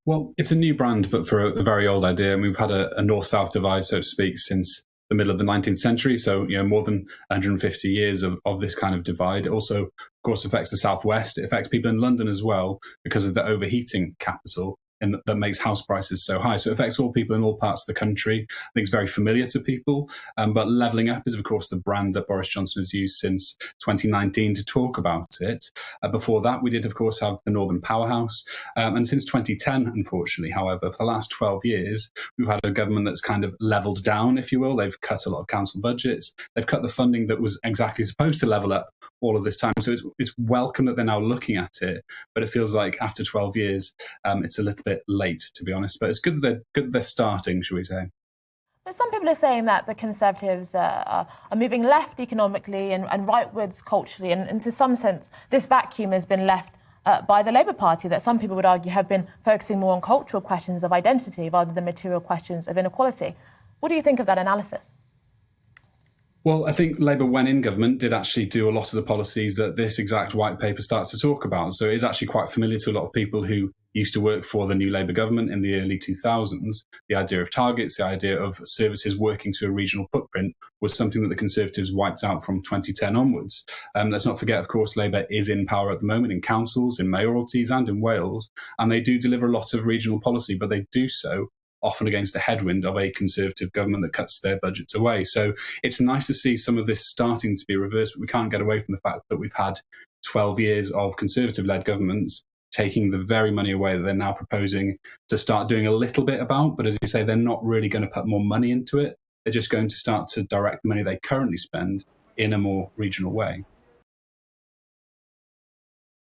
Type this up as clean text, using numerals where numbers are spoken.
Well, it's a new brand, but for a very old idea. And we've had a north-south divide, so to speak, since the middle of the 19th century. So, more than 150 years of this kind of divide. It also, of course, affects the southwest. It affects people in London as well because of the overheating capital. And that makes house prices so high. So it affects all people in all parts of the country. I think it's very familiar to people. But Levelling Up is, of course, the brand that Boris Johnson has used since 2019 to talk about it. Before that, we did, of course, have the Northern Powerhouse. And since 2010, unfortunately, however, for the last 12 years, we've had a government that's kind of levelled down, if you will. They've cut a lot of council budgets. They've cut the funding that was exactly supposed to level up all of this time. So it's welcome that they're now looking at it. But it feels like after 12 years, it's a little bit late, to be honest, but it's good that they're starting, shall we say. But some people are saying that the Conservatives are moving left economically and rightwards culturally, and to some sense, this vacuum has been left by the Labour Party that some people would argue have been focusing more on cultural questions of identity rather than material questions of inequality. What do you think of that analysis? Well, I think Labour, when in government, did actually do a lot of the policies that this exact white paper starts to talk about. So it is actually quite familiar to a lot of people who used to work for the new Labour government in the early 2000s. The idea of targets, the idea of services working to a regional footprint was something that the Conservatives wiped out from 2010 onwards. Let's not forget, of course, Labour is in power at the moment in councils, in mayoralties and in Wales, and they do deliver a lot of regional policy, but they do so often against the headwind of a Conservative government that cuts their budgets away. So it's nice to see some of this starting to be reversed, but we can't get away from the fact that we've had 12 years of Conservative-led governments taking the very money away that they're now proposing to start doing a little bit about. But as you say, they're not really going to put more money into it. They're just going to start to direct the money they currently spend in a more regional way.